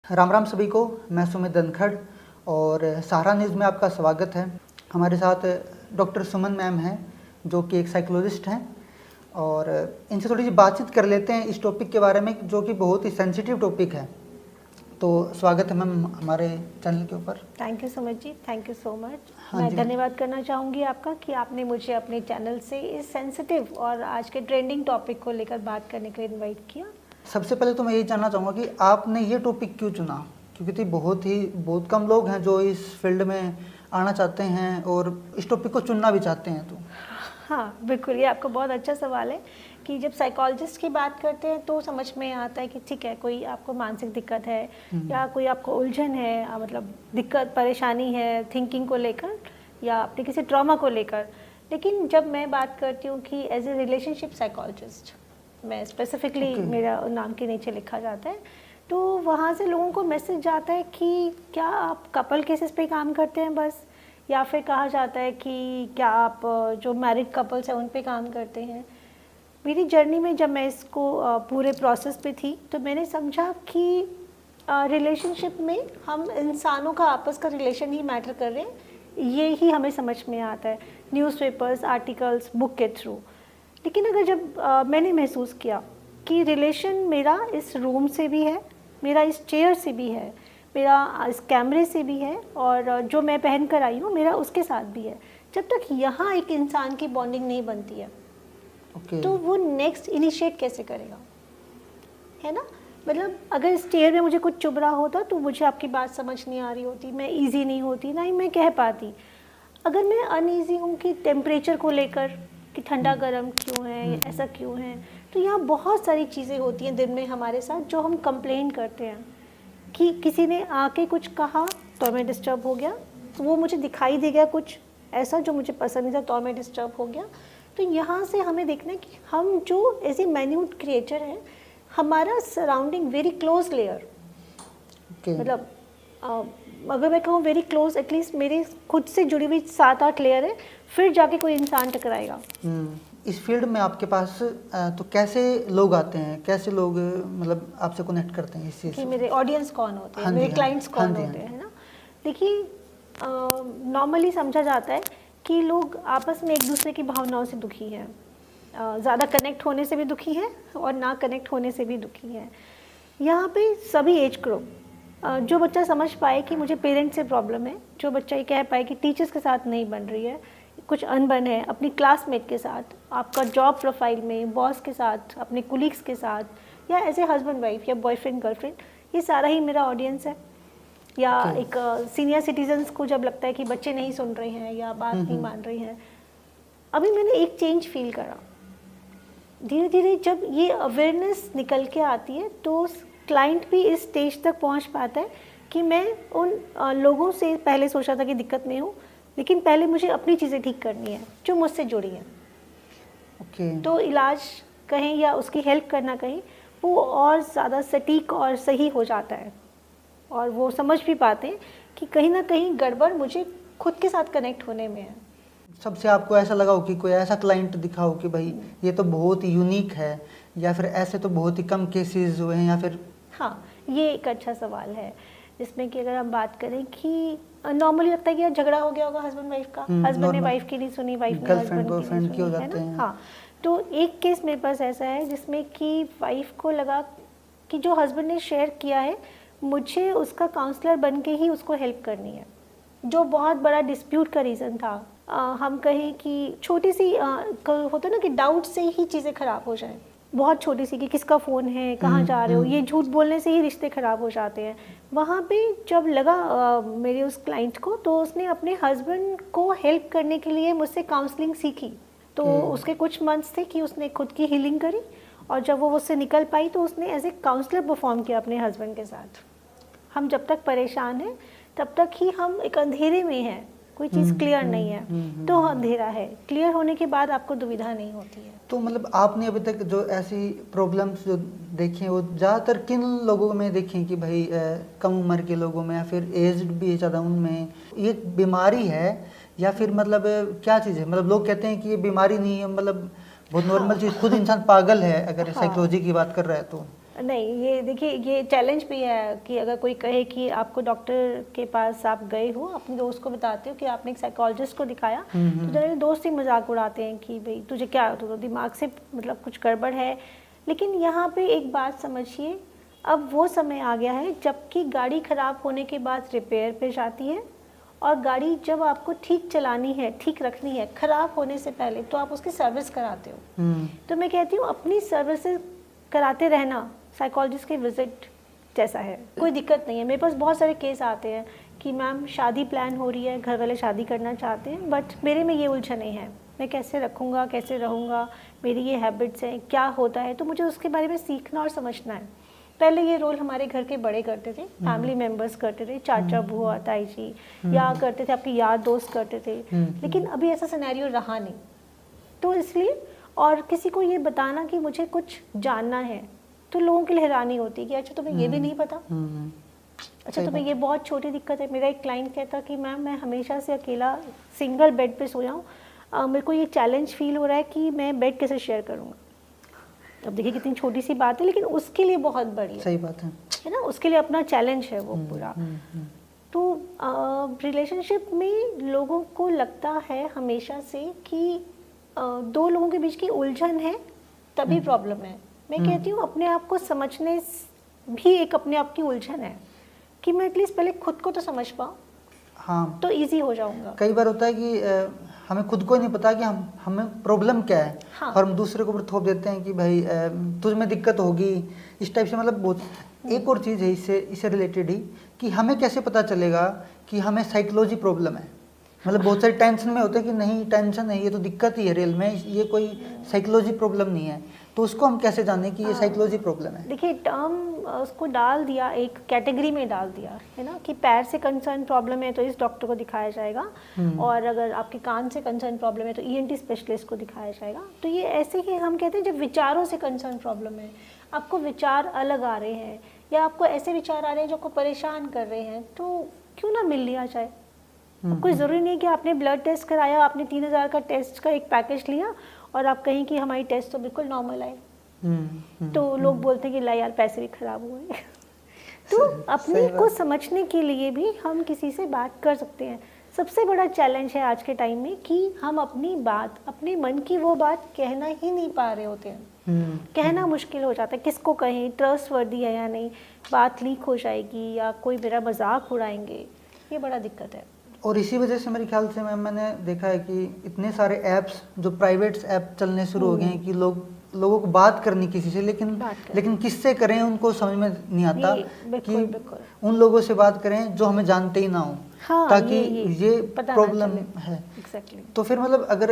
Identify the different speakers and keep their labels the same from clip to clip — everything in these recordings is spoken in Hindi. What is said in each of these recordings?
Speaker 1: राम राम सभी को। मैं सुमित धनखड़ और सहारा न्यूज़ में आपका स्वागत है। हमारे साथ डॉक्टर सुमन मैम हैं जो कि एक साइकोलॉजिस्ट हैं और इनसे थोड़ी सी बातचीत कर लेते हैं इस टॉपिक के बारे में जो कि बहुत ही सेंसिटिव टॉपिक है। तो स्वागत है मैम हमारे चैनल के ऊपर।
Speaker 2: Thank you Sumit ji, thank you so much.
Speaker 1: हाँ
Speaker 2: मैं
Speaker 1: जी।
Speaker 2: धन्यवाद करना चाहूँगी आपका कि आपने मुझे अपने चैनल से इस सेंसिटिव और आज के ट्रेंडिंग टॉपिक को लेकर बात करने के लिए इनवाइट किया।
Speaker 1: सबसे पहले तो मैं यही जानना चाहूँगा कि आपने ये टॉपिक क्यों चुना, क्योंकि बहुत कम लोग हैं जो इस फील्ड में आना चाहते हैं और इस टॉपिक को चुनना भी चाहते हैं। तो
Speaker 2: हाँ बिल्कुल, ये आपका बहुत अच्छा सवाल है कि जब साइकोलॉजिस्ट की बात करते हैं तो समझ में आता है कि ठीक है, कोई आपको मानसिक दिक्कत है या कोई आपको उलझन है, मतलब दिक्कत परेशानी है थिंकिंग को लेकर या अपने किसी ट्रॉमा को लेकर। लेकिन जब मैं बात करती हूँ कि एज ए रिलेशनशिप साइकोलॉजिस्ट, मैं स्पेसिफिकली मेरा नाम के नीचे लिखा जाता है, तो वहाँ से लोगों को मैसेज जाता है कि क्या आप कपल केसेस पे काम करते हैं बस, या फिर कहा जाता है कि क्या आप जो मैरिड कपल्स हैं उन पे काम करते हैं। मेरी जर्नी में जब मैं इसको पूरे प्रोसेस पे थी तो मैंने समझा कि रिलेशनशिप में हम इंसानों का आपस का रिलेशन ही मैटर कर रहे हैं, ये ही हमें समझ में आता है न्यूज़पेपर्स, आर्टिकल्स, बुक के थ्रू। लेकिन अगर जब मैंने महसूस किया कि रिलेशन मेरा इस रूम से भी है, मेरा इस चेयर से भी है, मेरा इस कैमरे से भी है और जो मैं पहन कर आई हूँ मेरा उसके साथ भी है, जब तक यहाँ एक इंसान की बॉन्डिंग नहीं बनती है तो वो नेक्स्ट इनिशिएट कैसे करेगा, है ना। मतलब अगर इस चेयर में मुझे कुछ चुभ रहा होता तो मुझे आपकी बात समझ नहीं आ रही होती, मैं ईजी नहीं होती, ना ही मैं कह पाती। अगर मैं अनईजी हूँ कि टेम्परेचर को लेकर कि ठंडा गर्म क्यों है, ऐसा क्यों है, तो यहाँ बहुत सारी चीज़ें होती हैं दिन में हमारे साथ जो हम कंप्लेन करते हैं कि किसी ने आके कुछ कहा तो मैं डिस्टर्ब हो गया, तो वो मुझे दिखाई दे गया कुछ ऐसा जो मुझे पसंद नहीं था तो मैं डिस्टर्ब हो गया। तो यहाँ से हमें देखना है कि हम जो ऐसे मैन्यूट क्रिएचर हैं, हमारा सराउंडिंग वेरी क्लोज लेयर, मतलब अगर मैं कहूँ वेरी क्लोज, एटलीस्ट मेरे खुद से जुड़ी हुई 7-8 लेयर है, फिर जाके कोई इंसान टकराएगा।
Speaker 1: इस फील्ड में आपके पास तो कैसे लोग आते हैं, कैसे लोग मतलब आपसे कनेक्ट करते हैं इस चीज़ से?
Speaker 2: मेरे ऑडियंस कौन होते हैं,
Speaker 1: हाँ
Speaker 2: मेरे क्लाइंट्स कौन होते हैं, है ना। देखिए नॉर्मली समझा जाता है कि लोग आपस में एक दूसरे की भावनाओं से दुखी हैं, ज़्यादा कनेक्ट होने से भी दुखी हैं और ना कनेक्ट होने से भी दुखी हैं। यहाँ पे सभी एज ग्रुप, जो बच्चा समझ पाए कि मुझे पेरेंट्स से प्रॉब्लम है, जो बच्चा ये कह पाए कि टीचर्स के साथ नहीं बन रही है, कुछ अनबन है अपनी क्लासमेट के साथ, आपका जॉब प्रोफाइल में बॉस के साथ, अपने कुलीग्स के साथ, या ऐसे हस्बैंड वाइफ या बॉयफ्रेंड गर्लफ्रेंड, ये सारा ही मेरा ऑडियंस है। या एक सीनियर सिटीजन्स को जब लगता है कि बच्चे नहीं सुन रहे हैं या बात नहीं मान रही हैं। अभी मैंने एक चेंज फील करा, धीरे धीरे जब ये अवेयरनेस निकल के आती है तो क्लाइंट भी इस स्टेज तक पहुंच पाता है कि मैं उन लोगों से पहले सोचा था कि दिक्कत में हूँ, लेकिन पहले मुझे अपनी चीज़ें ठीक करनी है जो मुझसे जुड़ी हैं। तो इलाज कहें या उसकी हेल्प करना कहें, वो और ज़्यादा सटीक और सही हो जाता है और वो समझ भी पाते हैं कि कहीं ना कहीं गड़बड़ मुझे खुद के साथ कनेक्ट होने में है।
Speaker 1: सबसे आपको ऐसा लगा हो कि कोई ऐसा क्लाइंट दिखा हो कि भाई ये तो बहुत ही यूनिक है, या फिर ऐसे तो बहुत ही कम केसेस हुए हैं, या फिर?
Speaker 2: हाँ, ये एक अच्छा सवाल है जिसमें कि अगर हम बात करें कि नॉर्मली लगता है कि यार झगड़ा हो गया होगा हस्बैंड वाइफ का, हस्बैंड ने वाइफ की नहीं सुनी, वाइफ ने हस्बैंड की नहीं सुनी, है ना। हाँ, तो एक केस मेरे पास ऐसा है जिसमें कि वाइफ को लगा कि जो हस्बैंड ने शेयर किया है मुझे उसका काउंसलर बन के ही उसको हेल्प करनी है, जो बहुत बड़ा डिस्प्यूट का रीज़न था। हम कहें कि छोटी सी होता है ना कि डाउट से ही चीज़ें ख़राब हो जाएं, बहुत छोटी सी कि किसका फ़ोन है, कहाँ जा रहे हो, ये झूठ बोलने से ही रिश्ते ख़राब हो जाते हैं। वहाँ पे जब लगा मेरे उस क्लाइंट को, तो उसने अपने हस्बैंड को हेल्प करने के लिए मुझसे काउंसलिंग सीखी। तो उसके कुछ मंथ्स थे कि उसने खुद की हीलिंग करी और जब वो उससे निकल पाई तो उसने एज ए काउंसलर परफॉर्म किया अपने हस्बैंड के साथ। हम जब तक परेशान हैं तब तक ही हम एक अंधेरे में हैं, कोई चीज़ क्लियर नहीं है तो अंधेरा है, क्लियर होने के बाद आपको दुविधा नहीं होती है।
Speaker 1: तो मतलब आपने अभी तक जो ऐसी प्रॉब्लम्स जो देखी हैं वो ज़्यादातर किन लोगों में देखी हैं कि भाई कम उम्र के लोगों में, या फिर एज्ड भी ज़्यादा उनमें ये बीमारी है, या फिर मतलब क्या चीज़ है? मतलब लोग कहते हैं कि ये बीमारी नहीं है, मतलब बहुत नॉर्मल चीज़, खुद इंसान पागल है अगर साइकोलॉजी की बात कर रहा है तो।
Speaker 2: नहीं, ये देखिए ये चैलेंज भी है कि अगर कोई कहे कि आपको डॉक्टर के पास आप गए हो, अपने दोस्त को बताते हो कि आपने एक साइकोलॉजिस्ट को दिखाया, तो जनरली दोस्त ही मजाक उड़ाते हैं कि भाई तुझे क्या, तो दिमाग से मतलब कुछ गड़बड़ है। लेकिन यहाँ पे एक बात समझिए, अब वो समय आ गया है जबकि गाड़ी ख़राब होने के बाद रिपेयर पे जाती है, और गाड़ी जब आपको ठीक चलानी है, ठीक रखनी है, ख़राब होने से पहले तो आप उसकी सर्विस कराते हो। तो मैं कहती हूँ अपनी सर्विसेज कराते रहना साइकोलॉजिस्ट के विजिट जैसा है, कोई दिक्कत नहीं है। मेरे पास बहुत सारे केस आते हैं कि मैम शादी प्लान हो रही है, घर वाले शादी करना चाहते हैं, बट मेरे में ये उलझने हैं, मैं कैसे रखूँगा, कैसे रहूँगा, मेरी ये हैबिट्स हैं, क्या होता है, तो मुझे उसके बारे में सीखना और समझना है। पहले ये रोल हमारे घर के बड़े करते थे, फैमिली मेम्बर्स करते थे, चाचा बुआ ताई जी, या करते थे आपके यार दोस्त करते थे, लेकिन अभी ऐसा सिनेरियो रहा नहीं। तो इसलिए, और किसी को ये बताना कि मुझे कुछ जानना है, तो लोगों की हैरानी होती है कि अच्छा तुम्हें ये भी नहीं पता, अच्छा तुम्हें ये बहुत छोटी दिक्कत है। मेरा एक क्लाइंट कहता कि मैम मैं हमेशा से अकेला सिंगल बेड पे सोया हूँ, मेरे को ये चैलेंज फील हो रहा है कि मैं बेड कैसे शेयर करूँगा। अब देखिए कितनी छोटी सी बात है, लेकिन उसके लिए बहुत बड़ी है।
Speaker 1: सही बात है
Speaker 2: ना, उसके लिए अपना चैलेंज है वो पूरा। तो रिलेशनशिप में लोगों को लगता है हमेशा से कि दो लोगों के बीच की उलझन है तभी प्रॉब्लम है। मैं कहती हूँ अपने आप को समझने भी एक अपने आप की उलझन है कि मैं एटलीस्ट पहले खुद को तो समझ पाऊँ,
Speaker 1: हाँ,
Speaker 2: तो इजी हो जाऊंगा।
Speaker 1: कई बार होता है कि हमें खुद को ही नहीं पता कि हमें प्रॉब्लम क्या है,
Speaker 2: हाँ।
Speaker 1: और हम दूसरे को ऊपर थोप देते हैं कि भाई तुझ में दिक्कत होगी, इस टाइप से। मतलब बहुत एक और चीज़ है इससे रिलेटेड ही, कि हमें कैसे पता चलेगा कि हमें साइकोलॉजी प्रॉब्लम है। मतलब बहुत सारे टेंशन में होते हैं कि नहीं टेंशन नहीं, ये तो दिक्कत ही है रियल में, ये कोई साइकोलॉजी प्रॉब्लम नहीं है। तो उसको हम कैसे जानें कि ये साइकोलॉजी प्रॉब्लम है?
Speaker 2: देखिए टर्म उसको डाल दिया, एक कैटेगरी में डाल दिया है ना, कि पैर से कंसर्न प्रॉब्लम है तो इस डॉक्टर को दिखाया जाएगा, और अगर आपके कान से कंसर्न प्रॉब्लम है तो ईएनटी स्पेशलिस्ट को दिखाया जाएगा। तो ये ऐसे ही हम कहते हैं जब विचारों से कंसर्न प्रॉब्लम है, आपको विचार अलग आ रहे हैं या आपको ऐसे विचार आ रहे हैं जो आपको परेशान कर रहे हैं, तो क्यों ना मिल लिया जाए। कोई ज़रूरी नहीं कि आपने ब्लड टेस्ट कराया, आपने 3000 का टेस्ट का एक पैकेज लिया और आप कहें कि हमारी टेस्ट तो बिल्कुल नॉर्मल आए, तो लोग बोलते हैं कि ला यार पैसे भी खराब हुए। तो अपने को समझने के लिए भी हम किसी से बात कर सकते हैं। सबसे बड़ा चैलेंज है आज के टाइम में कि हम अपनी बात, अपने मन की वो बात कहना ही नहीं पा रहे होते हैं। कहना मुश्किल हो जाता है, किसको कहें, ट्रस्ट वर्दी है या नहीं, बात लीक हो जाएगी या कोई मेरा मजाक उड़ाएंगे, ये बड़ा दिक्कत है।
Speaker 1: और इसी वजह से मेरे ख्याल से मैम मैंने देखा है कि इतने सारे ऐप्स जो प्राइवेट ऐप चलने शुरू हो गए हैं कि लोगों को बात करनी किसी से, लेकिन किससे करें उनको समझ में नहीं आता कि उन लोगों से बात करें जो हमें जानते ही ना हो। हाँ, ताकि ये प्रॉब्लम है।
Speaker 2: exactly.
Speaker 1: तो फिर मतलब अगर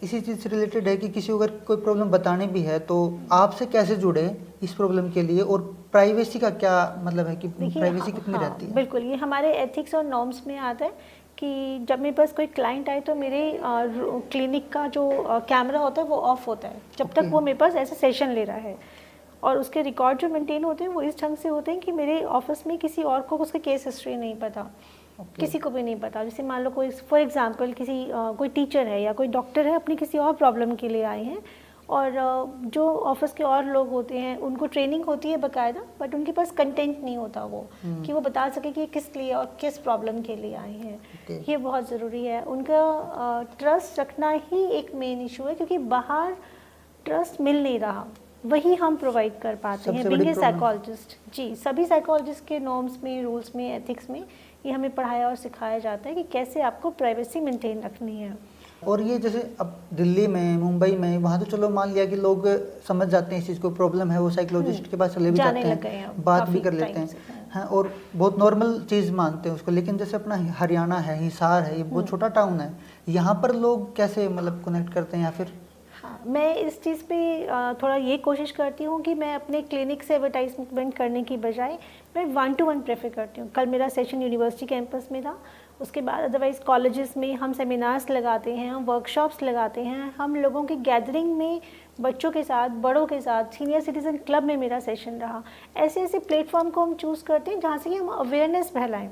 Speaker 1: इसी चीज़ से रिलेटेड है कि किसी को अगर कोई प्रॉब्लम बतानी भी है तो आपसे कैसे जुड़े इस प्रॉब्लम के लिए, और प्राइवेसी का क्या मतलब है कि प्राइवेसी कितनी रहती है?
Speaker 2: बिल्कुल, ये हमारे एथिक्स और नॉर्म्स में आता है कि जब मेरे पास कोई क्लाइंट आए तो मेरे क्लिनिक का जो कैमरा होता है वो ऑफ होता है जब तक वो मेरे पास ऐसे सेशन ले रहा है, और उसके रिकॉर्ड जो मेंटेन होते हैं वो इस ढंग से होते हैं कि मेरे ऑफिस में किसी और को उसका केस हिस्ट्री नहीं पता, किसी को भी नहीं पता। जैसे मान लो कोई फॉर एग्जांपल किसी कोई टीचर है या कोई डॉक्टर है, अपनी किसी और प्रॉब्लम के लिए आए हैं, और जो ऑफिस के और लोग होते हैं उनको ट्रेनिंग होती है बाकायदा, बट उनके पास कंटेंट नहीं होता वो कि वो बता सके कि किस लिए और किस प्रॉब्लम के लिए आए हैं। ये बहुत ज़रूरी है। उनका ट्रस्ट रखना ही एक मेन इशू है, क्योंकि बाहर ट्रस्ट मिल नहीं रहा, वही हम प्रोवाइड कर पाते हैं बीइंग ए साइकोलॉजिस्ट। जी, सभी साइकोलॉजिस्ट के नॉर्म्स में, रूल्स में, एथिक्स में ये हमें पढ़ाया और सिखाया जाता है कि कैसे आपको प्राइवेसी मेंटेन रखनी है।
Speaker 1: और ये जैसे अब दिल्ली में, मुंबई में, वहाँ तो चलो मान लिया कि लोग समझ जाते हैं इस चीज़ को, प्रॉब्लम है, वो साइकोलॉजिस्ट के पास चले भी जाते हैं, बात भी कर लेते हैं, हाँ, और बहुत नॉर्मल चीज़ मानते हैं उसको। लेकिन जैसे अपना हरियाणा है, हिसार है, ये बहुत छोटा टाउन है, यहाँ पर लोग कैसे मतलब कनेक्ट करते हैं? या फिर
Speaker 2: हाँ, मैं इस चीज़ पे थोड़ा ये कोशिश करती हूँ कि मैं अपने क्लिनिक से एडवर्टाइजमेंट करने की बजाय मैं 1-to-1 प्रेफर करती हूँ। कल मेरा सेशन यूनिवर्सिटी कैंपस में था, उसके बाद अदरवाइज़ कॉलेजेस में हम सेमिनार्स लगाते हैं, हम वर्कशॉप्स लगाते हैं, हम लोगों की गैदरिंग में बच्चों के साथ, बड़ों के साथ, सीनियर सिटीज़न क्लब में मेरा सेशन रहा। ऐसे ऐसे प्लेटफॉर्म को हम चूज़ करते हैं जहाँ से कि हम अवेयरनेस फैलाएँ।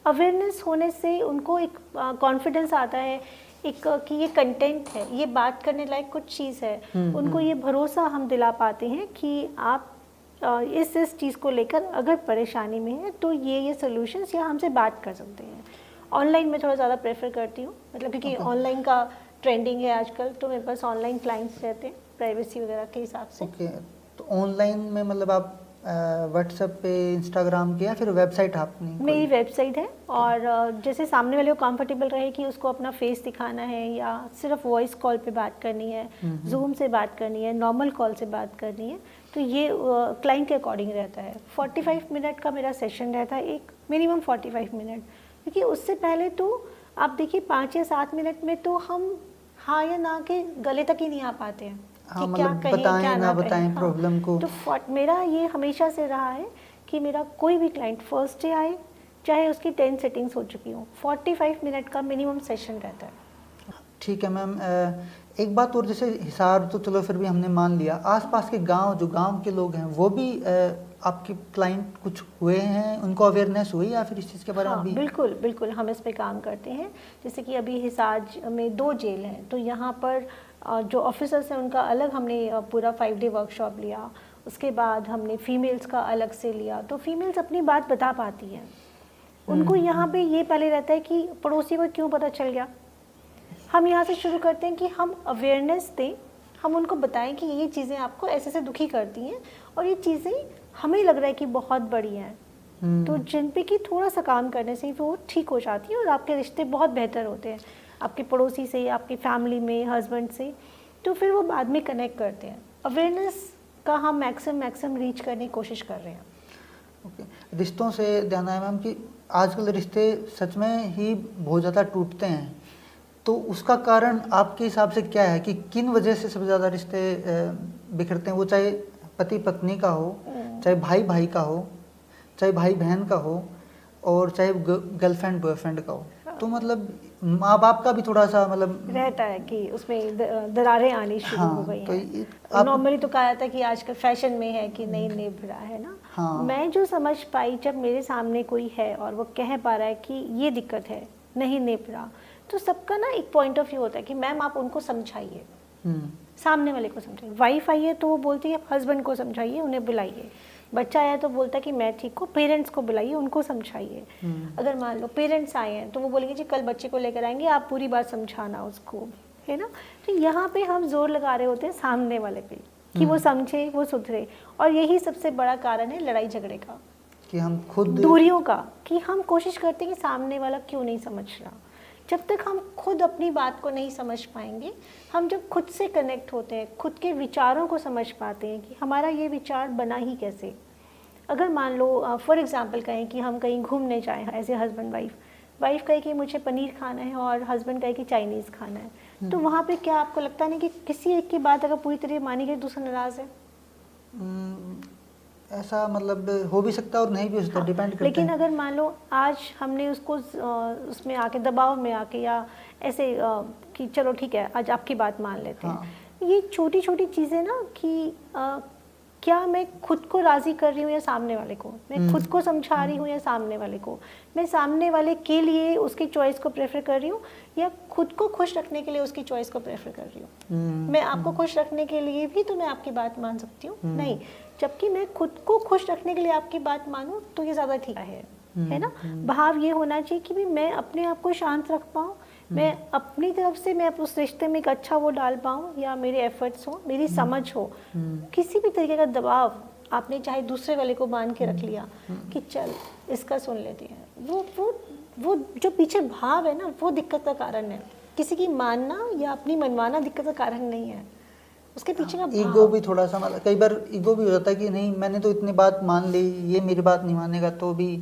Speaker 2: अवेयरनेस होने से उनको एक कॉन्फिडेंस आता है, एक कि ये कंटेंट है, ये बात करने लायक कुछ चीज़ है। उनको ये भरोसा हम दिला पाते हैं कि आप इस चीज़ को लेकर अगर परेशानी में है तो ये सॉल्यूशंस या हमसे बात कर सकते हैं। ऑनलाइन मैं थोड़ा ज़्यादा प्रेफर करती हूँ, मतलब क्योंकि ऑनलाइन का ट्रेंडिंग है आजकल, तो मेरे पास ऑनलाइन क्लाइंट्स रहते हैं प्राइवेसी वगैरह के हिसाब से।
Speaker 1: ओके, तो ऑनलाइन में मतलब आप व्हाट्सएप पे, इंस्टाग्राम के, या फिर वेबसाइट आपने?
Speaker 2: मेरी वेबसाइट है, और जैसे सामने वाले को कंफर्टेबल रहे कि उसको अपना फेस दिखाना है या सिर्फ वॉइस कॉल पे बात करनी है, जूम से बात करनी है, नॉर्मल कॉल से बात करनी है, तो ये क्लाइंट के अकॉर्डिंग रहता है। 45 मिनट का मेरा सेशन रहता है, एक मिनिमम 45 मिनट, क्योंकि उससे पहले तो आप देखिए 5 या 7 मिनट में तो हम हाँ या ना के गले तक ही नहीं आ पाते हैं।
Speaker 1: हाँ,
Speaker 2: कि क्या
Speaker 1: मतलब
Speaker 2: कहें,
Speaker 1: बताएं
Speaker 2: क्या
Speaker 1: ना
Speaker 2: कहें।
Speaker 1: बताएं प्रॉब्लम
Speaker 2: हाँ,
Speaker 1: को।
Speaker 2: तो मेरा ये हमेशा से रहा है कि मेरा कोई भी क्लाइंट फर्स्ट डे आए, चाहे उसकी 10 सेटिंग्स हो चुकी हो, 45 मिनट का मिनिमम सेशन रहता है।
Speaker 1: ठीक है मैम, एक बात और, जैसे हिसार तो चलो फिर भी हमने मान लिया, आसपास के गांव, जो गांव के लोग हैं वो भी आपके क्लाइंट कुछ हुए हैं, उनको अवेयरनेस हुई या फिर इस चीज़ के बारे में?
Speaker 2: हाँ,
Speaker 1: अभी
Speaker 2: बिल्कुल बिल्कुल हम इस पे काम करते हैं। जैसे कि अभी हिसार में 2 जेल हैं, तो यहाँ पर जो ऑफिसर्स हैं उनका अलग हमने पूरा 5 डे वर्कशॉप लिया। उसके बाद हमने फीमेल्स का अलग से लिया, तो फीमेल्स अपनी बात बता पाती हैं। उनको यहाँ पे ये पहले रहता है कि पड़ोसी को क्यों पता चल गया। हम यहाँ से शुरू करते हैं कि हम अवेयरनेस दें, हम उनको बताएं कि ये चीज़ें आपको ऐसे ऐसे दुखी करती हैं और ये चीज़ें हमें लग रहा है कि बहुत बड़ी हैं, तो जिन पे कि थोड़ा सा काम करने से वो ठीक हो जाती है और आपके रिश्ते बहुत बेहतर होते हैं, आपके पड़ोसी से, आपकी फैमिली में, हस्बैंड से, तो फिर वो बाद में कनेक्ट करते हैं। अवेयरनेस का हम मैक्सिमम रीच करने की कोशिश कर रहे हैं।
Speaker 1: ओके, रिश्तों से ध्यान आया मैम कि आजकल रिश्ते सच में ही बहुत ज़्यादा टूटते हैं, तो उसका कारण आपके हिसाब से क्या है कि किन वजह से सबसे ज़्यादा रिश्ते बिखरते हैं? वो चाहे पति पत्नी का हो, चाहे भाई भाई का हो, चाहे भाई बहन का हो, और चाहे गर्लफ्रेंड बॉयफ्रेंड का हो, तो मतलब माँ बाप का भी थोड़ा सा मतलब
Speaker 2: रहता है कि उसमें दरारें आनी शुरू हो गई
Speaker 1: तो
Speaker 2: हैं। नॉर्मली तो कहा जाता है कि आजकल फैशन में है कि नहीं निभ रहा है ना।
Speaker 1: हाँ।
Speaker 2: मैं जो समझ पाई, जब मेरे सामने कोई है और वो कह पा रहा है कि ये दिक्कत है, नहीं निभ रहा, तो सबका ना एक पॉइंट ऑफ व्यू होता है कि मैम आप उनको समझाइए, सामने वाले को समझाइए। वाइफ आई है तो वो बोलती है हस्बैंड को समझाइए, उन्हें बुलाइए। बच्चा आया तो बोलता है कि मैं ठीक हूँ, पेरेंट्स को बुलाइए, उनको समझाइए। अगर मान लो पेरेंट्स आए हैं तो वो बोलेंगे जी कल बच्चे को लेकर आएंगे, आप पूरी बात समझाना उसको, है ना। तो यहाँ पे हम जोर लगा रहे होते हैं सामने वाले पे कि वो समझे, वो सुधरे, और यही सबसे बड़ा कारण है लड़ाई झगड़े का,
Speaker 1: कि हम खुद
Speaker 2: दूरियों का, कि हम कोशिश करते हैं कि सामने वाला क्यों नहीं समझ रहा। जब तक हम खुद अपनी बात को नहीं समझ पाएंगे, हम जब खुद से कनेक्ट होते हैं, खुद के विचारों को समझ पाते हैं कि हमारा ये विचार बना ही कैसे। अगर मान लो फॉर एग्जांपल कहें कि हम कहीं घूमने जाएं ऐसे हस्बैंड वाइफ कहे कि मुझे पनीर खाना है और हस्बैंड कहे कि चाइनीज़ खाना है, तो वहाँ पे क्या आपको लगता नहीं कि किसी एक की बात अगर पूरी तरह मानी गई दूसरा नाराज़ है?
Speaker 1: ऐसा मतलब हो भी सकता है और नहीं भी हो सकता, डिपेंड करता है।
Speaker 2: लेकिन अगर मान लो आज हमने उसको उसमें आके, दबाव में आके, या ऐसे कि चलो ठीक है आज आपकी बात मान लेते हैं। हाँ। ये छोटी छोटी चीज़ें ना कि क्या मैं खुद को राज़ी कर रही हूँ या सामने वाले को, मैं खुद को समझा रही हूँ या सामने वाले को, मैं सामने वाले के लिए उसकी चॉइस को प्रेफर कर रही हूँ या खुद को खुश रखने के लिए उसकी चॉइस को प्रेफर कर रही हूँ। मैं आपको खुश रखने के लिए भी तो मैं आपकी बात मान सकती हूँ, नहीं, जबकि मैं खुद को खुश रखने के लिए आपकी बात मानूं तो ये ज़्यादा ठीक है ना। भाव ये होना चाहिए कि भी मैं अपने आप को शांत रख पाऊँ, मैं अपनी तरफ से मैं उस रिश्ते में एक अच्छा वो डाल पाऊँ, या मेरे एफर्ट्स हो, मेरी समझ हो। किसी भी तरीके का दबाव आपने चाहे दूसरे वाले को मान के रख लिया कि चल इसका सुन लेते हैं, वो जो पीछे भाव है ना, वो दिक्कत का कारण है। किसी की मानना या अपनी मनवाना दिक्कत का कारण नहीं है, उसके पीछे का
Speaker 1: ईगो भी थोड़ा सा, मतलब कई बार ईगो भी हो जाता है कि नहीं मैंने तो इतनी बात मान ली, ये मेरी बात नहीं मानेगा तो भी।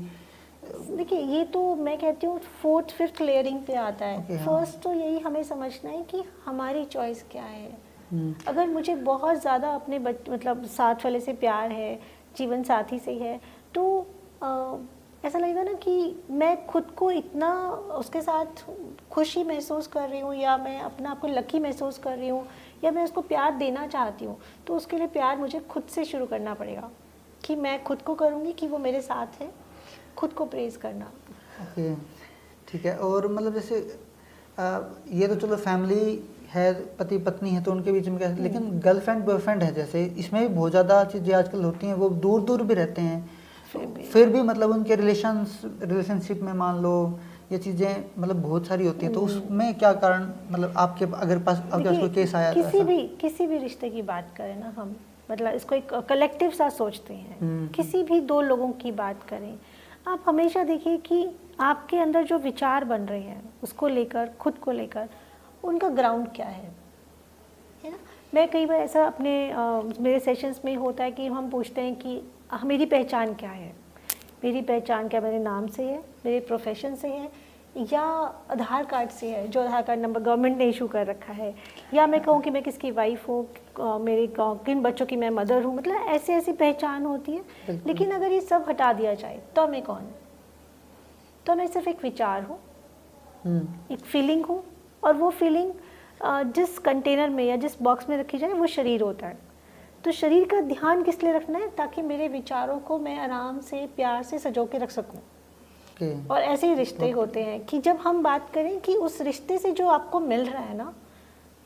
Speaker 2: देखिए ये तो मैं कहती हूँ 4th 5th लेयरिंग पे आता है। फर्स्ट तो यही हमें समझना है कि हमारी चॉइस क्या है। अगर मुझे बहुत ज़्यादा अपने मतलब साथ वाले से प्यार है, जीवन साथी से है, तो ऐसा लगेगा ना कि मैं खुद को इतना उसके साथ खुशी महसूस कर रही हूँ, या मैं अपना आपको लकी महसूस कर रही हूँ, या मैं उसको प्यार देना चाहती हूँ, तो उसके लिए प्यार मुझे खुद से शुरू करना पड़ेगा कि मैं खुद को करूँगी कि वो मेरे साथ है, खुद को प्रेज़ करना।
Speaker 1: ओके, ठीक है। और मतलब जैसे ये तो चलो फैमिली है पति पत्नी है तो उनके बीच में कैसे, लेकिन गर्लफ्रेंड बॉयफ्रेंड है जैसे, इसमें भी बहुत ज़्यादा चीज़ें आजकल होती हैं, वो दूर दूर भी रहते हैं फिर भी मतलब उनके रिलेशनशिप में मान लो ये चीज़ें मतलब बहुत सारी होती हैं, तो उसमें क्या कारण, मतलब आपके अगर पास कोई केस आया
Speaker 2: किसी भी रिश्ते की बात करें ना हम, मतलब इसको एक कलेक्टिव सा सोचते हैं, किसी भी दो लोगों की बात करें, आप हमेशा देखिए कि आपके अंदर जो विचार बन रहे हैं उसको लेकर, खुद को लेकर, उनका ग्राउंड क्या है ना। मैं कई बार ऐसा अपने मेरे सेशंस में होता है कि हम पूछते हैं कि मेरी पहचान क्या है, मेरी पहचान क्या मेरे नाम से है, मेरे प्रोफेशन से है, या आधार कार्ड से है, जो आधार कार्ड नंबर गवर्नमेंट ने इशू कर रखा है, या मैं कहूँ कि मैं किसकी वाइफ हूँ, मेरे किन बच्चों की मैं मदर हूँ, मतलब ऐसी ऐसी पहचान होती है। लेकिन अगर ये सब हटा दिया जाए तो मैं कौन, तो मैं सिर्फ एक विचार हूँ, एक फीलिंग हूँ, और वो फीलिंग जिस कंटेनर में या जिस बॉक्स में रखी जाए वो शरीर होता है। तो शरीर का ध्यान किस लिए रखना है, ताकि मेरे विचारों को मैं आराम से प्यार से सजो के रख सकूं। और ऐसे ही रिश्ते होते हैं कि जब हम बात करें कि उस रिश्ते से जो आपको मिल रहा है ना,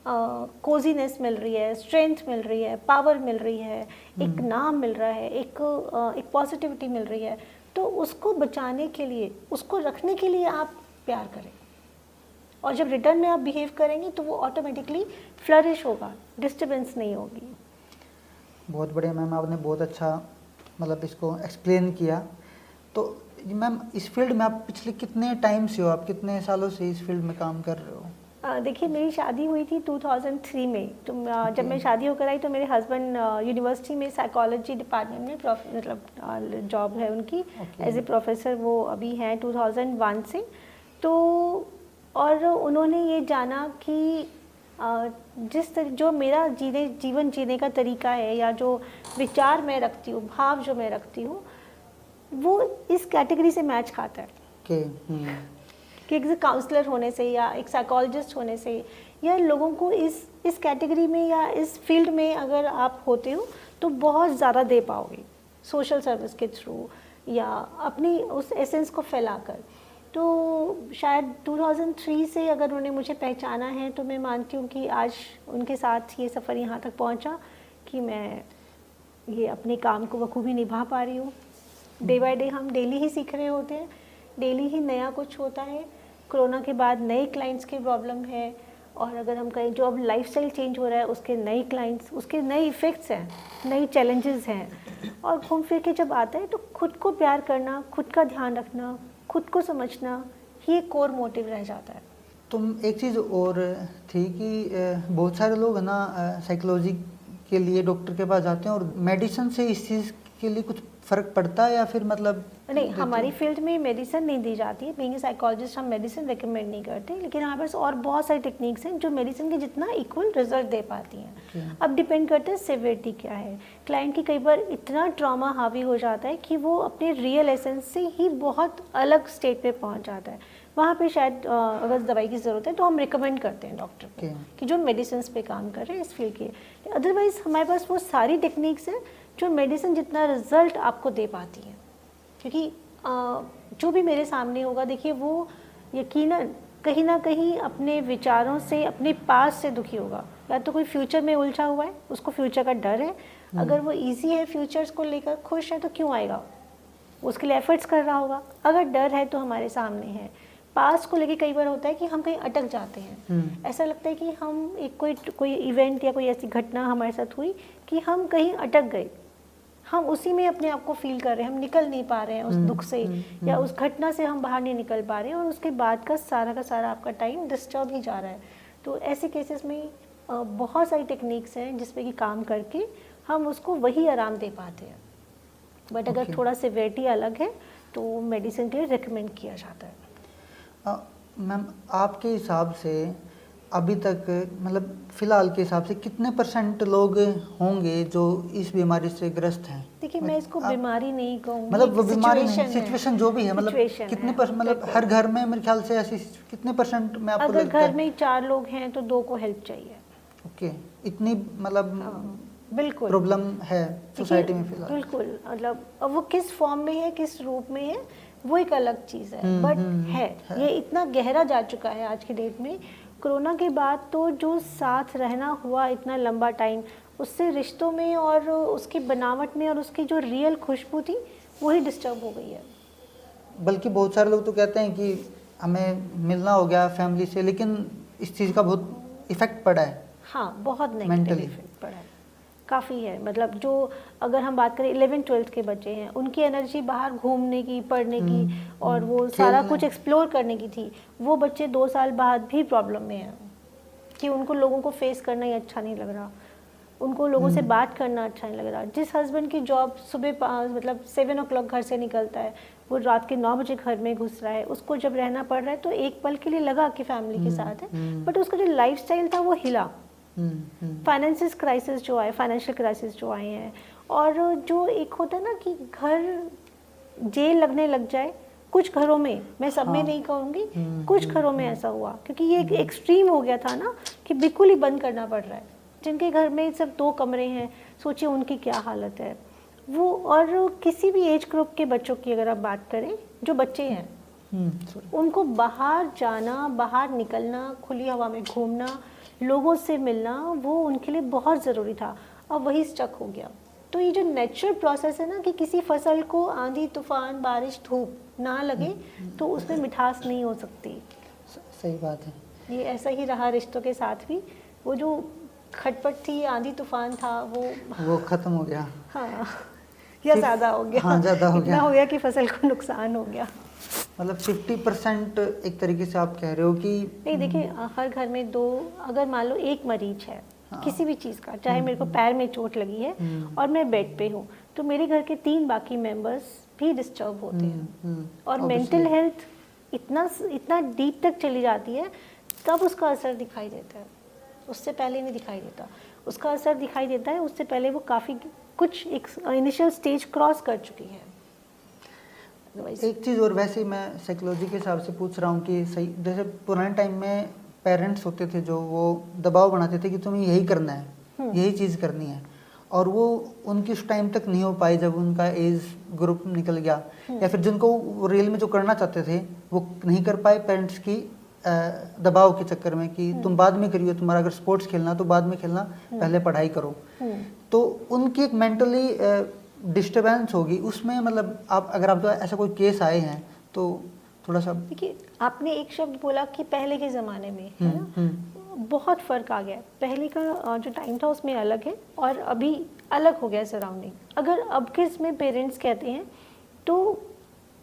Speaker 2: कोजीनेस मिल रही है, स्ट्रेंथ मिल रही है, पावर मिल रही है, एक नाम मिल रहा है, एक पॉजिटिविटी मिल रही है, तो उसको बचाने के लिए, उसको रखने के लिए आप प्यार करें, और जब रिटर्न में आप बिहेव करेंगे तो वो ऑटोमेटिकली फ्लरिश होगा, डिस्टर्बेंस नहीं होगी।
Speaker 1: बहुत बढ़िया मैम, आपने बहुत अच्छा मतलब इसको एक्सप्लेन किया। तो मैम इस फील्ड में आप पिछले कितने टाइम से हो, आप कितने सालों से इस फील्ड में काम कर रहे हो?
Speaker 2: देखिए मेरी शादी हुई थी 2003 में, तो जब मैं शादी होकर आई तो मेरे हस्बैंड यूनिवर्सिटी में साइकोलॉजी डिपार्टमेंट में मतलब जॉब है उनकी एज ए प्रोफेसर, वो अभी हैं 2001 से। तो और उन्होंने ये जाना कि जो मेरा जीवन जीने का तरीका है, या जो विचार मैं रखती हूँ, भाव जो मैं रखती हूँ, वो इस कैटेगरी से मैच खाता है कि एक काउंसलर होने से या एक साइकोलॉजिस्ट होने से, या लोगों को इस कैटेगरी में या इस फील्ड में अगर आप होते हो तो बहुत ज़्यादा दे पाओगे सोशल सर्विस के थ्रू या अपनी उस एसेंस को फैलाकर। तो शायद 2003 से अगर उन्होंने मुझे पहचाना है तो मैं मानती हूँ कि आज उनके साथ ये सफ़र यहाँ तक पहुँचा कि मैं ये अपने काम को बखूबी निभा पा रही हूँ। डे बाय डे हम डेली ही सीख रहे होते हैं, डेली ही नया कुछ होता है। कोरोना के बाद नए क्लाइंट्स की प्रॉब्लम है, और अगर हम कहें जो अब लाइफस्टाइल चेंज हो रहा है उसके नए क्लाइंट्स, उसके नए इफ़ेक्ट्स हैं, नई चैलेंजेस हैं। और घूम फिर के जब आता है तो खुद को प्यार करना, खुद का ध्यान रखना, खुद को समझना ही एक कोर मोटिव रह जाता है।
Speaker 1: तुम एक चीज़ और थी कि बहुत सारे लोग है ना साइकोलॉजी के लिए डॉक्टर के पास जाते हैं, और मेडिसिन से इस चीज़ के लिए कुछ फ़र्क पड़ता है या फिर मतलब
Speaker 2: नहीं, हमारी फील्ड में मेडिसिन नहीं दी जाती है। बीइंग ए साइकोलॉजिस्ट हम मेडिसिन रिकमेंड नहीं करते, लेकिन हमारे पास और बहुत सारी टेक्निक्स हैं जो मेडिसिन के जितना इक्वल रिजल्ट दे पाती हैं। अब डिपेंड करता है सिवियरिटी क्या है। क्लाइंट की कई बार इतना ट्रॉमा हावी हो जाता है कि वो अपने रियल एसेंस से ही बहुत अलग स्टेट पे पहुंच जाता है। वहाँ पे शायद अगर दवाई की ज़रूरत है तो हम रिकमेंड करते हैं डॉक्टर को कि जो मेडिसिन पे काम कर रहे हैं इस फील्ड के। अदरवाइज़ हमारे पास वो सारी टेक्निक्स हैं जो मेडिसिन जितना रिजल्ट आपको दे पाती हैं। क्योंकि जो भी मेरे सामने होगा, देखिए वो यकीनन कहीं ना कहीं अपने विचारों से, अपने पास से दुखी होगा। या तो कोई फ्यूचर में उलझा हुआ है, उसको फ्यूचर का डर है। अगर वो इजी है, फ्यूचर्स को लेकर खुश है, तो क्यों आएगा, उसके लिए एफर्ट्स कर रहा होगा। अगर डर है तो हमारे सामने है। पास्ट को लेके कई बार होता है कि हम कहीं अटक जाते हैं। ऐसा लगता है कि हम एक कोई इवेंट या कोई ऐसी घटना हमारे साथ हुई कि हम कहीं अटक गए, हम उसी में अपने आप को फील कर रहे हैं, हम निकल नहीं पा रहे हैं उस दुख से, या उस घटना से हम बाहर नहीं निकल पा रहे हैं, और उसके बाद का सारा आपका टाइम डिस्टर्ब ही जा रहा है। तो ऐसे केसेस में बहुत सारी टेक्निक्स हैं जिसपे कि काम करके हम उसको वही आराम दे पाते हैं। बट अगर थोड़ा सिवियरिटी अलग है तो मेडिसिन के लिए रिकमेंड किया जाता है।
Speaker 1: मैम आपके हिसाब से अभी तक मतलब फ़िलहाल के हिसाब से कितने % लोग होंगे जो इस बीमारी से ग्रस्त हैं?
Speaker 2: देखिए मैं इसको बीमारी नहीं कहूँगी,
Speaker 1: मतलब वो बीमारी नहीं, सिचुएशन जो भी है, मतलब कितने % मतलब हर घर में मेरे ख्याल से ऐसी कितने % में आपको
Speaker 2: अगर घर में 4 लोग हैं तो 2 को हेल्प चाहिए।
Speaker 1: ओके, इतनी मतलब
Speaker 2: बिल्कुल
Speaker 1: प्रॉब्लम है सोसाइटी में फिलहाल।
Speaker 2: बिल्कुल, मतलब अब वो किस फॉर्म में है, किस रूप में है, वो एक अलग चीज़ है। बट है ये इतना गहरा जा चुका है आज की डेट में, कोरोना के बाद तो जो साथ रहना हुआ इतना लंबा टाइम, उससे रिश्तों में और उसकी बनावट में और उसकी जो रियल खुशबू थी वही डिस्टर्ब हो गई है।
Speaker 1: बल्कि बहुत सारे लोग तो कहते हैं कि हमें मिलना हो गया फैमिली से, लेकिन इस चीज़ का बहुत इफ़ेक्ट पड़ा है।
Speaker 2: हाँ, बहुत नेगेटिव इफेक्ट पड़ा है, काफ़ी है। मतलब जो अगर हम बात करें 11th-12th के बच्चे हैं, उनकी एनर्जी बाहर घूमने की, पढ़ने की और वो सारा कुछ एक्सप्लोर करने की थी, वो बच्चे 2 साल बाद भी प्रॉब्लम में हैं कि उनको लोगों को फेस करना ही अच्छा नहीं लग रहा, उनको लोगों से बात करना अच्छा नहीं लग रहा। जिस हस्बैंड की जॉब सुबह मतलब 7 o'clock घर से निकलता है, वो रात के 9 बजे घर में घुस रहा है, उसको जब रहना पड़ रहा है तो एक पल के लिए लगा कि फैमिली के साथ है, बट उसका जो लाइफस्टाइल था वो हिला। फाइनेंशियल क्राइसिस जो आए हैं, और जो एक होता है ना कि घर जेल लगने लग जाए, कुछ घरों में, मैं सब में नहीं कहूँगी, कुछ घरों में ऐसा हुआ, क्योंकि ये एक एक्सट्रीम हो गया था ना कि बिल्कुल ही बंद करना पड़ रहा है। जिनके घर में सिर्फ 2 कमरे हैं, सोचिए उनकी क्या हालत है वो। और किसी भी एज ग्रुप के बच्चों की अगर आप बात करें, जो बच्चे हैं उनको बाहर जाना, बाहर निकलना, खुली हवा में घूमना, लोगों से मिलना, वो उनके लिए बहुत ज़रूरी था। अब वही स्टक हो गया। तो ये जो नेचुरल प्रोसेस है ना कि किसी फसल को आंधी तूफान बारिश धूप ना लगे तो उसमें मिठास नहीं हो सकती।
Speaker 1: सही बात है।
Speaker 2: ये ऐसा ही रहा रिश्तों के साथ भी। वो जो खटपट थी, आंधी तूफान था, वो
Speaker 1: खत्म हो गया।
Speaker 2: हाँ, या ज़्यादा हो गया।
Speaker 1: हाँ, ज़्यादा हो गया।
Speaker 2: इतना हो गया कि फसल को नुकसान हो गया।
Speaker 1: मतलब 50% एक तरीके से आप कह रहे हो कि
Speaker 2: नहीं, देखिए हर घर में 2, अगर मान लो एक मरीज है किसी भी चीज़ का, चाहे मेरे को पैर में चोट लगी है और मैं बेड पे हूँ, तो मेरे घर के 3 बाकी मेंबर्स भी डिस्टर्ब होते हैं और मेंटल हेल्थ इतना डीप तक चली जाती है, तब उसका असर दिखाई देता है। उससे पहले नहीं दिखाई देता। उसका असर दिखाई देता है उससे पहले वो काफ़ी कुछ एक इनिशियल स्टेज क्रॉस कर चुकी है।
Speaker 1: एक चीज़ और, वैसे मैं साइकोलॉजी के हिसाब से पूछ रहा हूँ कि सही, जैसे पुराने टाइम में पेरेंट्स होते थे जो वो दबाव बनाते थे कि तुम्हें यही करना है, यही चीज़ करनी है, और वो उनकी उस टाइम तक नहीं हो पाई जब उनका एज ग्रुप निकल गया, या फिर जिनको रियल में जो करना चाहते थे वो नहीं कर पाए पेरेंट्स की दबाव के चक्कर में कि तुम बाद में करियो, तुम्हारा अगर स्पोर्ट्स खेलना तो बाद में खेलना, पहले पढ़ाई करो। तो उनकी एक मेंटली डिस्टर्बेंस होगी उसमें। मतलब अगर आप ऐसा कोई केस आए हैं तो थोड़ा सा।
Speaker 2: देखिए, आपने एक शब्द बोला कि पहले के ज़माने में, है ना, बहुत फ़र्क आ गया। पहले का जो टाइम था उसमें अलग है और अभी अलग हो गया सराउंडिंग। अगर अब के इसमें पेरेंट्स कहते हैं तो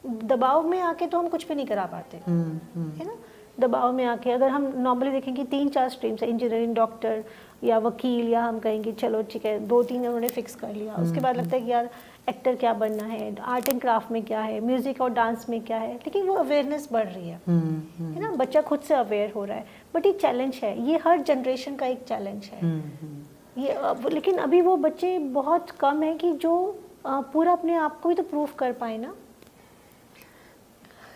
Speaker 2: दबाव में आके तो हम कुछ भी नहीं करा पाते, है ना। दबाव में आके अगर हम नॉर्मली देखेंगे 3-4 स्ट्रीम्स है, इंजीनियरिंग, डॉक्टर या वकील, या हम कहेंगे चलो ठीक है 2-3 उन्होंने फिक्स कर लिया, उसके बाद लगता है कि यार एक्टर क्या बनना है, आर्ट एंड क्राफ्ट में क्या है, म्यूज़िक और डांस में क्या है, लेकिन वो अवेयरनेस बढ़ रही है ना, बच्चा खुद से अवेयर हो रहा है। बट ये चैलेंज है, ये हर जनरेशन का एक चैलेंज है ये। लेकिन अभी वो बच्चे बहुत कम है कि जो पूरा अपने आप को भी तो प्रूफ कर पाए ना,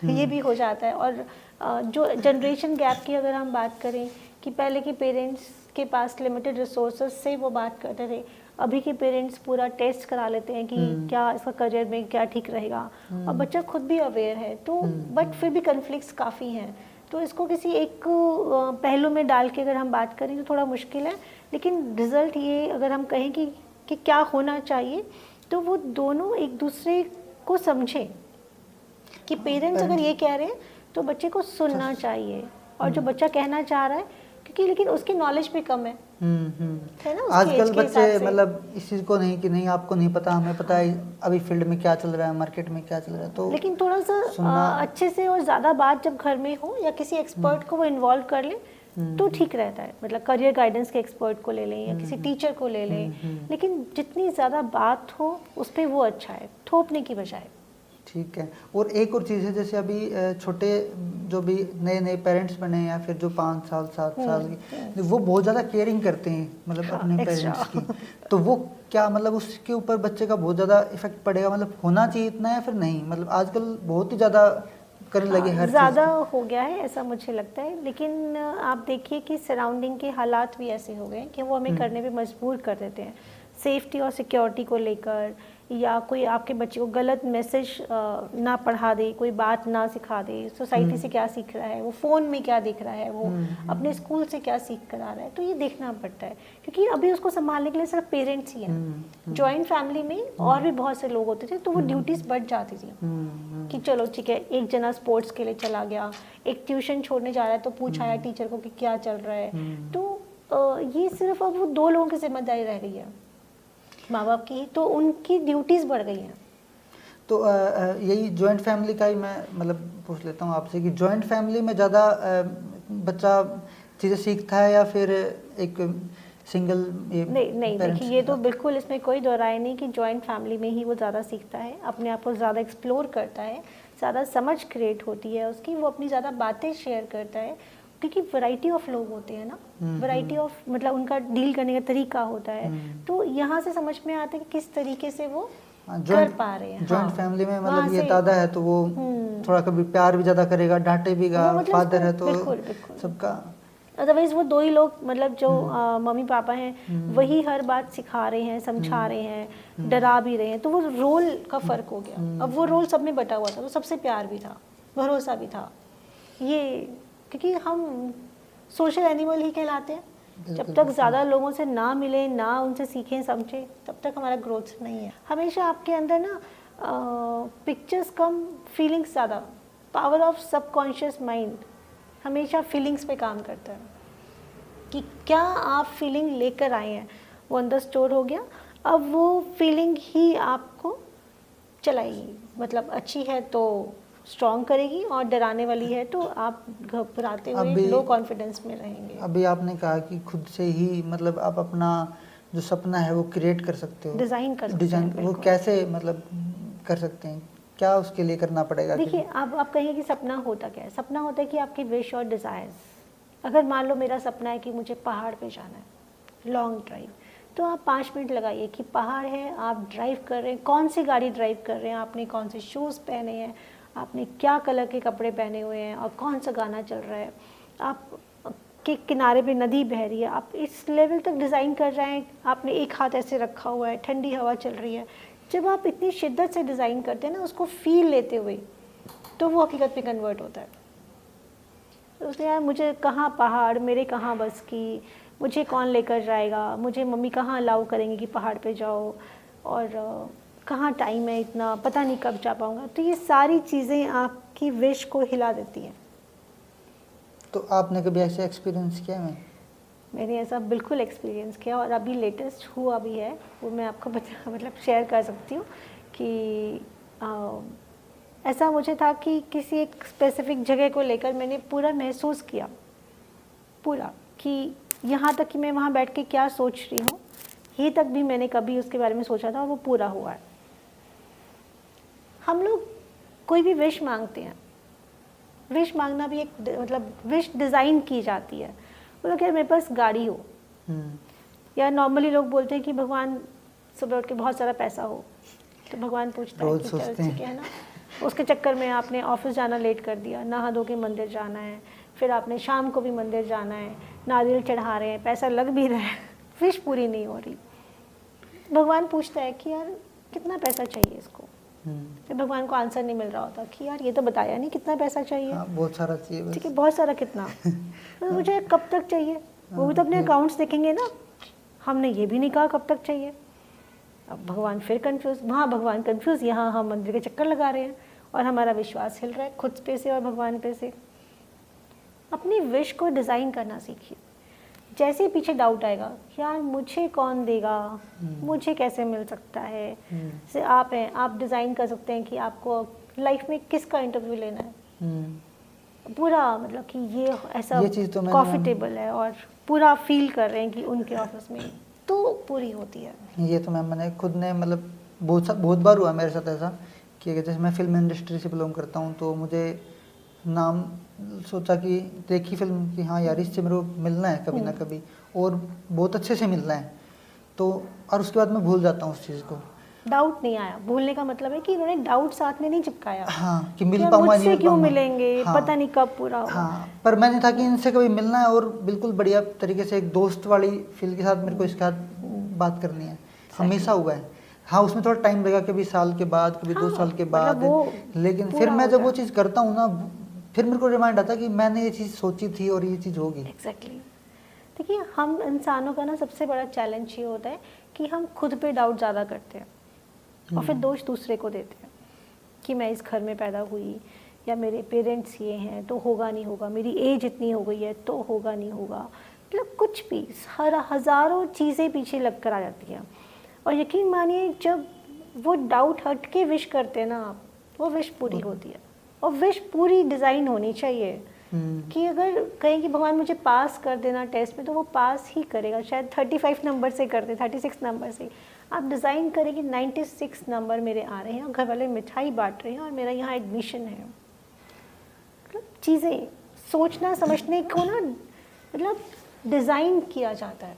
Speaker 2: ये भी हो जाता है। और जो जनरेशन गैप की अगर हम बात करें कि पहले के पेरेंट्स के पास लिमिटेड रिसोर्सेज से वो बात करते थे, अभी के पेरेंट्स पूरा टेस्ट करा लेते हैं कि क्या इसका करियर में क्या ठीक रहेगा, और बच्चा खुद भी अवेयर है। तो बट फिर भी कन्फ्लिक्ट्स काफ़ी हैं, तो इसको किसी एक पहलू में डाल के अगर हम बात करें तो थोड़ा मुश्किल है। लेकिन रिज़ल्ट ये अगर हम कहें कि क्या होना चाहिए, तो वो दोनों एक दूसरे को समझें कि पेरेंट्स अगर ये कह रहे हैं तो बच्चे को सुनना चाहिए, और जो बच्चा कहना चाह रहा है, क्योंकि लेकिन उसकी नॉलेज भी कम है ना।
Speaker 1: आजकल बच्चे मतलब इस चीज़ को नहीं कि नहीं आपको नहीं पता, हमें पता है अभी फील्ड में क्या चल रहा है, मार्केट में क्या चल रहा है। तो
Speaker 2: लेकिन थोड़ा सा अच्छे से और ज़्यादा बात जब घर में हो या किसी एक्सपर्ट को वो इन्वॉल्व कर ले तो ठीक रहता है। मतलब करियर गाइडेंस के एक्सपर्ट को ले लें या किसी टीचर को ले लें, लेकिन जितनी ज़्यादा बात हो उस पर वो अच्छा है, थोपने की बजाय।
Speaker 1: ठीक है। और एक और चीज़ है, जैसे अभी छोटे जो भी नए नए पेरेंट्स बने या फिर जो 5 साल 7 साल के, वो बहुत ज़्यादा केयरिंग करते हैं मतलब अपने पेरेंट्स की। तो वो क्या मतलब उसके ऊपर बच्चे का बहुत ज़्यादा इफेक्ट पड़ेगा, मतलब होना चाहिए इतना या फिर नहीं? मतलब आजकल बहुत ही ज़्यादा करने लगे हर
Speaker 2: ज़्यादा हो गया है ऐसा मुझे लगता है। लेकिन आप देखिए कि सराउंडिंग के हालात भी ऐसे हो गए कि वो हमें करने पे मजबूर कर देते हैं, सेफ्टी और सिक्योरिटी को लेकर, या कोई आपके बच्चे को गलत मैसेज ना पढ़ा दे, कोई बात ना सिखा दे, सोसाइटी से क्या सीख रहा है, वो फ़ोन में क्या देख रहा है, वो अपने स्कूल से क्या सीख कर आ रहा है, तो ये देखना पड़ता है क्योंकि अभी उसको संभालने के लिए सिर्फ पेरेंट्स ही हैं। जॉइंट फैमिली में और भी बहुत से लोग होते थे तो वो ड्यूटीज़ बढ़ जाती थी कि चलो ठीक है, एक जना स्पोर्ट्स के लिए चला गया, एक ट्यूशन छोड़ने जा रहा है तो पूछा है टीचर को कि क्या चल रहा है। तो ये सिर्फ अब वो 2 लोगों की जिम्मेदारी रह गई है, माँ बाप की, तो उनकी ड्यूटीज़ बढ़ गई हैं।
Speaker 1: तो यही जॉइंट फैमिली का ही मैं मतलब पूछ लेता हूँ आपसे कि जॉइंट फैमिली में ज़्यादा बच्चा चीज़ें सीखता है या फिर एक सिंगल
Speaker 2: नहीं देखिए, ये तो बिल्कुल इसमें कोई दो राय नहीं कि जॉइंट फैमिली में ही वो ज़्यादा सीखता है, अपने आप को ज़्यादा एक्सप्लोर करता है, ज़्यादा समझ क्रिएट होती है उसकी, वो अपनी ज़्यादा बातें शेयर करता है क्योंकि वैरायटी ऑफ लोग होते हैं ना, वैरायटी ऑफ मतलब उनका डील करने का तरीका होता है, तो यहाँ से समझ में आता है कि किस तरीके से वो कर पा रहे हैं।
Speaker 1: जॉइंट फैमिली में मतलब ये दादा है तो वो थोड़ा कभी प्यार भी ज़्यादा करेगा, डांटे भी गा,
Speaker 2: मतलब
Speaker 1: फादर है तो
Speaker 2: बिल्कुल
Speaker 1: सबका,
Speaker 2: अदरवाइज वो 2 ही लोग मतलब जो मम्मी पापा हैं वही हर बात सिखा रहे हैं, समझा रहे हैं, डरा भी रहे हैं, तो वो रोल का फ़र्क हो गया। अब वो रोल सब में बटा हुआ था, तो सबसे प्यार भी था, भरोसा भी था, ये क्योंकि हम सोशल एनिमल ही कहलाते हैं। जब तक ज़्यादा लोगों से ना मिले, ना उनसे सीखें समझें, तब तक हमारा ग्रोथ नहीं है। हमेशा आपके अंदर ना पिक्चर्स कम फीलिंग्स ज़्यादा, पावर ऑफ सबकॉन्शियस माइंड हमेशा फीलिंग्स पे काम करता है कि क्या आप फीलिंग लेकर आए हैं, वो अंदर स्टोर हो गया, अब वो फीलिंग ही आपको चलाएगी, मतलब अच्छी है तो स्ट्रॉन्ग करेगी और डराने वाली है तो आप घबराते हुए लो कॉन्फिडेंस में रहेंगे।
Speaker 1: अभी आपने कहा कि खुद से ही मतलब आप अपना जो सपना है वो क्रिएट कर सकते हो,
Speaker 2: डिज़ाइन कर सकते हैं।
Speaker 1: वो कैसे मतलब कर सकते हैं, क्या उसके लिए करना पड़ेगा?
Speaker 2: देखिए, अब आप कहेंगे कि सपना होता क्या है? सपना होता है कि आपकी विश और डिज़ायर्स, अगर मान लो मेरा सपना है कि मुझे पहाड़ पे जाना है, लॉन्ग ड्राइव, तो आप 5 मिनट लगाइए कि पहाड़ है, आप ड्राइव कर रहे हैं, कौन सी गाड़ी ड्राइव कर रहे हैं, आपने कौन से शूज़ पहने हैं, आपने क्या कलर के कपड़े पहने हुए हैं और कौन सा गाना चल रहा है, आप के किनारे पे नदी बह रही है, आप इस लेवल तक डिज़ाइन कर रहे हैं, आपने एक हाथ ऐसे रखा हुआ है, ठंडी हवा चल रही है। जब आप इतनी शिद्दत से डिज़ाइन करते हैं ना, उसको फील लेते हुए, तो वो हकीकत में कन्वर्ट होता है। तो उसने यार मुझे कहाँ पहाड़, मेरे कहाँ बस की, मुझे कौन लेकर जाएगा, मुझे मम्मी कहाँ अलाउ करेंगी कि पहाड़ पे जाओ, और कहाँ टाइम है इतना, पता नहीं कब जा पाऊँगा। तो ये सारी चीज़ें आपकी विश को हिला देती हैं।
Speaker 1: तो आपने कभी ऐसे एक्सपीरियंस किया है?
Speaker 2: मैंने ऐसा बिल्कुल एक्सपीरियंस किया, और अभी लेटेस्ट हुआ भी है, वो मैं आपको मतलब शेयर कर सकती हूँ कि ऐसा मुझे था कि किसी एक स्पेसिफिक जगह को लेकर मैंने पूरा महसूस किया, पूरा, कि यहाँ तक कि मैं वहाँ बैठ के क्या सोच रही हूँ, ये तक भी मैंने कभी उसके बारे में सोचा था, और वो पूरा हुआ है। हम लोग कोई भी विश मांगते हैं, विश मांगना भी एक मतलब विश डिज़ाइन की जाती है। वो लोग यार मेरे पास गाड़ी हो, या नॉर्मली लोग बोलते हैं कि भगवान सुबह उठ के बहुत सारा पैसा हो, तो भगवान पूछता है कि चल ठीक है ना, उसके चक्कर में आपने ऑफिस जाना लेट कर दिया, नहा धो के मंदिर जाना है, फिर आपने शाम को भी मंदिर जाना है, नारियल चढ़ा रहे हैं, पैसा लग भी रहा है, विश पूरी नहीं हो रही। भगवान पूछता है कि यार कितना पैसा चाहिए इसको, फिर भगवान को आंसर नहीं मिल रहा होता कि यार ये तो बताया नहीं कितना पैसा चाहिए।
Speaker 1: बहुत सारा चाहिए,
Speaker 2: ठीक है, बहुत सारा कितना, तो मुझे कब तक चाहिए, वो भी तो अपने अकाउंट्स देखेंगे ना, हमने ये भी नहीं कहा कब तक चाहिए। अब भगवान फिर कंफ्यूज, वहाँ भगवान कंफ्यूज, यहाँ हम मंदिर के चक्कर लगा रहे हैं, और हमारा विश्वास हिल रहा है खुद पे से और भगवान पे से। अपनी विश को डिज़ाइन करना सीखिए। जैसे ही पीछे डाउट आएगा, यार मुझे कौन देगा, मुझे कैसे मिल सकता है, जैसे आप हैं, आप डिज़ाइन कर सकते हैं कि आपको लाइफ में किसका इंटरव्यू लेना है, पूरा मतलब कि ये ऐसा
Speaker 1: तो
Speaker 2: प्रॉफिटेबल है, और पूरा फील कर रहे हैं कि उनके ऑफिस में, तो पूरी होती है।
Speaker 1: ये तो मैंने खुद ने मतलब बहुत बार हुआ मेरे साथ ऐसा कि जैसे मैं फिल्म इंडस्ट्री से बिलोंग करता हूँ, तो मुझे नाम सोचा कि देखी फिल्म कि हाँ यार इससे मेरे को मिलना है कभी ना कभी, और बहुत अच्छे से मिलना है, तो और उसके बाद मैं भूल जाता हूँ उस चीज़ को।
Speaker 2: डाउट नहीं आया, भूलने का मतलब है कि उन्होंने डाउट साथ में नहीं चिपकाया,
Speaker 1: हाँ, कि मिल पाऊंगा
Speaker 2: नहीं, क्यों मिलेंगे, हाँ, पता नहीं कब पूरा होगा।
Speaker 1: हाँ, पर मैंने था कि इनसे कभी मिलना है, और बिल्कुल बढ़िया तरीके से एक दोस्त वाली फील के साथ मेरे को इसके साथ बात करनी है, हमेशा हुआ है। हाँ उसमें थोड़ा टाइम लगेगा, कभी साल के बाद, कभी 2
Speaker 2: हाँ,
Speaker 1: साल के
Speaker 2: मतलब
Speaker 1: बाद,
Speaker 2: वो
Speaker 1: लेकिन फिर
Speaker 2: पूरा
Speaker 1: मैं जब वो
Speaker 2: होता है।
Speaker 1: चीज़ करता हूँ ना, फिर मेरे को रिमाइंड आता है कि मैंने ये चीज़ सोची थी और ये चीज़ होगी।
Speaker 2: एग्जैक्टली। देखिए हम इंसानों का ना सबसे बड़ा चैलेंज ये होता है कि हम खुद पे डाउट ज़्यादा करते हैं और फिर दोष दूसरे को देते हैं कि मैं इस घर में पैदा हुई या मेरे पेरेंट्स ये हैं तो होगा नहीं होगा, मेरी एज इतनी हो गई है तो होगा नहीं होगा, मतलब कुछ भी हज़ारों चीज़ें पीछे लग कर आ जाती हैं। और यकीन मानिए जब वो डाउट हट के विश करते हैं ना आप, वो विश पूरी होती है। और विश पूरी डिज़ाइन होनी चाहिए कि अगर कहें कि भगवान मुझे पास कर देना टेस्ट में, तो वो पास ही करेगा। शायद 35 नंबर से करते, 36 नंबर से आप डिज़ाइन करें कि 96 नंबर मेरे आ रहे हैं और घर वाले मिठाई बांट रहे हैं और मेरा यहाँ एडमिशन है। मतलब चीज़ें सोचना समझने को ना मतलब डिज़ाइन किया जाता है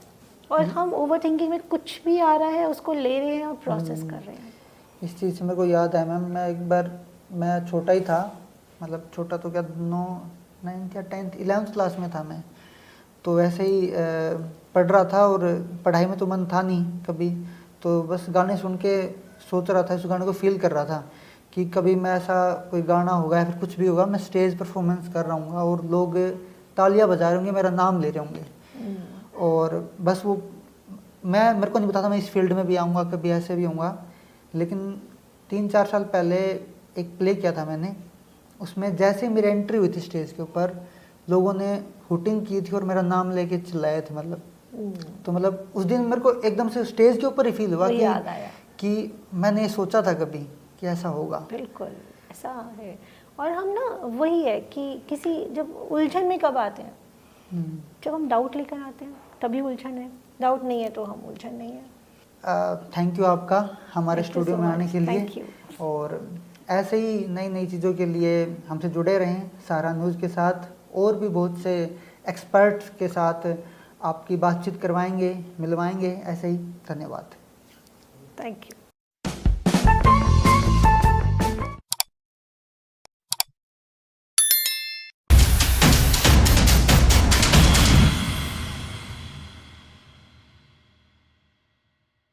Speaker 2: और हम ओवर थिंकिंग में कुछ भी आ रहा है उसको ले रहे हैं और प्रोसेस कर रहे हैं।
Speaker 1: इस चीज़ से मेरे को याद है मैम, मैं एक बार, मैं छोटा ही था, मतलब छोटा तो क्या 9th या 10th 11th क्लास में था मैं, तो वैसे ही पढ़ रहा था और पढ़ाई में तो मन था नहीं कभी, तो बस गाने सुन के सोच रहा था, इस गाने को फील कर रहा था कि कभी मैं ऐसा कोई गाना होगा या फिर कुछ भी होगा, मैं स्टेज परफॉर्मेंस कर रहा हूँ और लोग तालियां बजा रहे होंगे, मेरा नाम ले रहे होंगे, और बस वो मेरे को नहीं पता था मैं इस फील्ड में भी आऊँगा, कभी ऐसे भी होऊंगा। लेकिन 3-4 साल पहले एक प्ले किया था मैंने, उसमें जैसे मेरी एंट्री हुई थी स्टेज के ऊपर, लोगों ने हुटिंग की थी और मेरा नाम लेके चिल्लाए थे, मतलब तो मतलब उस दिन मेरे को एकदम से स्टेज के ऊपर ही फील हुआ कि मैंने सोचा था कभी कि ऐसा होगा।
Speaker 2: बिल्कुल ऐसा है। और हम ना वही है कि किसी जब उलझन में कब आते हैं, जब हम डाउट लेकर आते हैं तभी उलझन है, डाउट नहीं है तो हम उलझन नहीं है।
Speaker 1: थैंक यू आपका हमारे स्टूडियो में आने के लिए,
Speaker 2: थैंक यू।
Speaker 1: और ऐसे ही नई नई चीज़ों के लिए हमसे जुड़े रहें सहारा न्यूज़ के साथ, और भी बहुत से एक्सपर्ट्स के साथ आपकी बातचीत करवाएंगे, मिलवाएंगे ऐसे ही। धन्यवाद।
Speaker 2: Thank you.